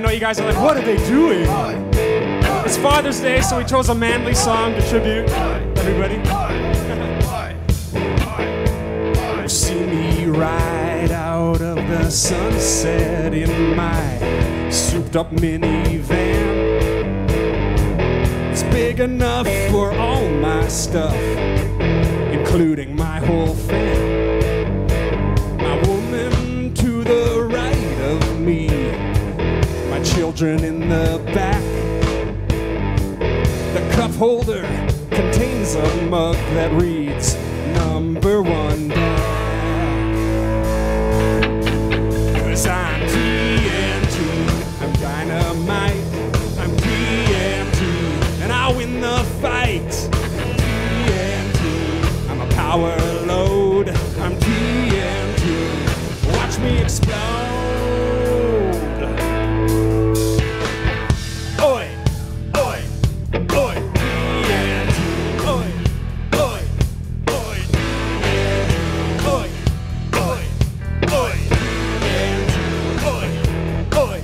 I know you guys are like, what are they doing? It's Father's Day, so we chose a manly song to tribute everybody. You see me ride out of the sunset in my souped-up minivan. It's big enough for all my stuff, including my whole fam. My woman to the right of me, my children in the back. The cup holder contains a mug that reads #1 Dad. 'Cause I'm TNT, I'm dynamite, I'm TNT, and I'll win the fight. I'm TNT, I'm a power load, I'm TNT, watch me explode. Oi, oi, oi, TNT, oi, oi, oi, oi, oi, oi, TNT, oi, oi,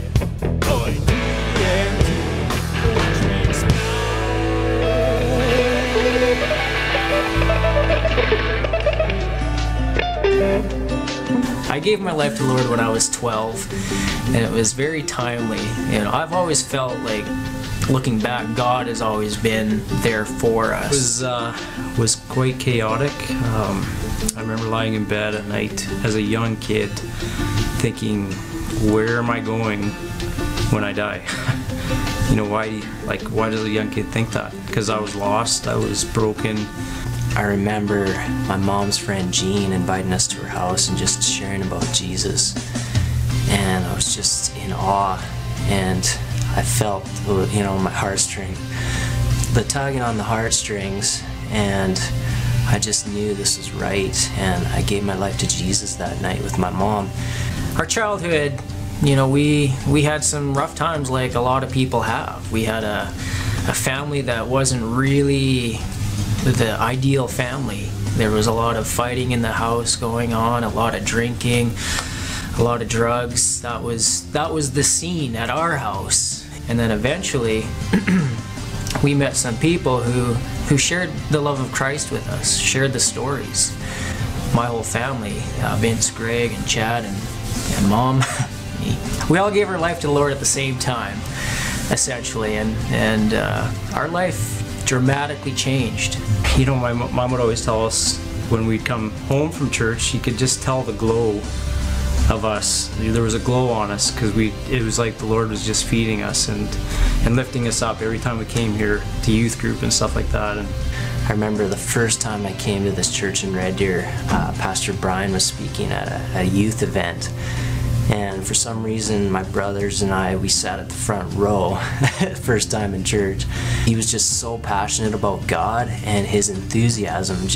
oi, TNT, watch me explode. I gave my life to the Lord when I was 12, and it was very timely. You know, I've always felt like, looking back, God has always been there for us. It was quite chaotic. I remember lying in bed at night as a young kid thinking, where am I going when I die? You know, why does a young kid think that? Because I was lost, I was broken. I remember my mom's friend Jean inviting us to her house and just sharing about Jesus, and I was just in awe, and I felt, you know, my heartstring, the tugging on the heartstrings, and I just knew this was right, and I gave my life to Jesus that night with my mom. Our childhood, you know, we had some rough times like a lot of people have. We had a family that wasn't really the ideal family. There was a lot of fighting in the house going on, a lot of drinking, a lot of drugs. That was the scene at our house. And then eventually we met some people who shared the love of Christ with us, shared the stories. My whole family, Vince, Greg, and Chad, and Mom, me. We all gave our life to the Lord at the same time, essentially, and our life dramatically changed. You know, my mom would always tell us when we'd come home from church, she could just tell the glow of us. There was a glow on us because it was like the Lord was just feeding us and lifting us up every time we came here to youth group and stuff like that. And I remember the first time I came to this church in Red Deer, Pastor Brian was speaking at a youth event. And for some reason, my brothers and I, we sat at the front row first time in church. He was just so passionate about God, and his enthusiasm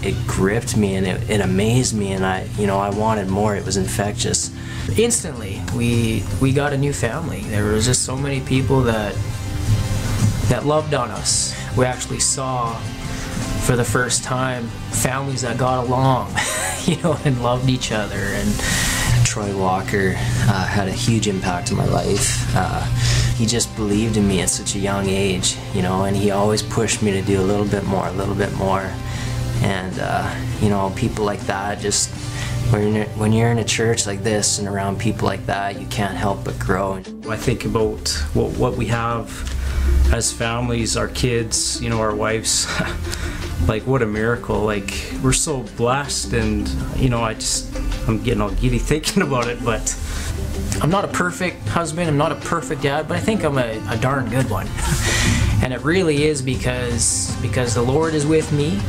it gripped me, and it amazed me, and I wanted more. It was infectious. Instantly, we got a new family. There was just so many people that loved on us. We actually saw, for the first time, families that got along, you know, and loved each other. And Troy Walker had a huge impact on my life. He just believed in me at such a young age, you know, and he always pushed me to do a little bit more, and you know, people like that, just when you're in a church like this and around people like that, you can't help but grow. I think about what we have as families, our kids, you know, our wives. Like, what a miracle. Like, we're so blessed, and you know, I'm getting all giddy thinking about it, but I'm not a perfect husband, I'm not a perfect dad, but I think I'm a darn good one. And it really is because the Lord is with me,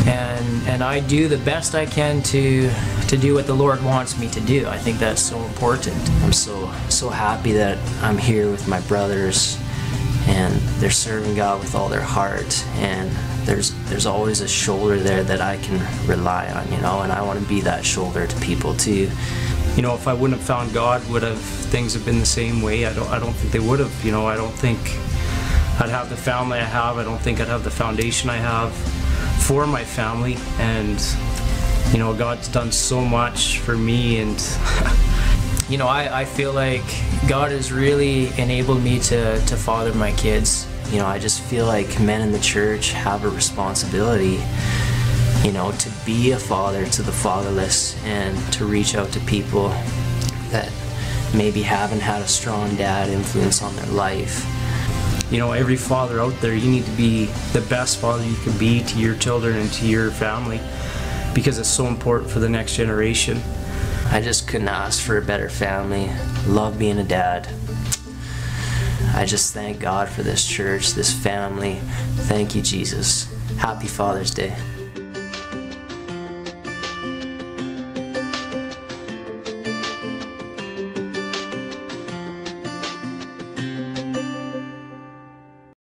and I do the best I can to do what the Lord wants me to do. I think that's so important. I'm so happy that I'm here with my brothers, and they're serving God with all their heart, and there's always a shoulder there that I can rely on, you know, and I want to be that shoulder to people too. You know, if I wouldn't have found God, would have things have been the same way? I don't think they would have. You know, I don't think I'd have the family I have. I don't think I'd have the foundation I have for my family. And you know, God's done so much for me, and You know, I feel like God has really enabled me to father my kids. You know, I just feel like men in the church have a responsibility, you know, to be a father to the fatherless and to reach out to people that maybe haven't had a strong dad influence on their life. You know, every father out there, you need to be the best father you can be to your children and to your family, because it's so important for the next generation. I just couldn't ask for a better family. Love being a dad. I just thank God for this church, this family. Thank you, Jesus. Happy Father's Day.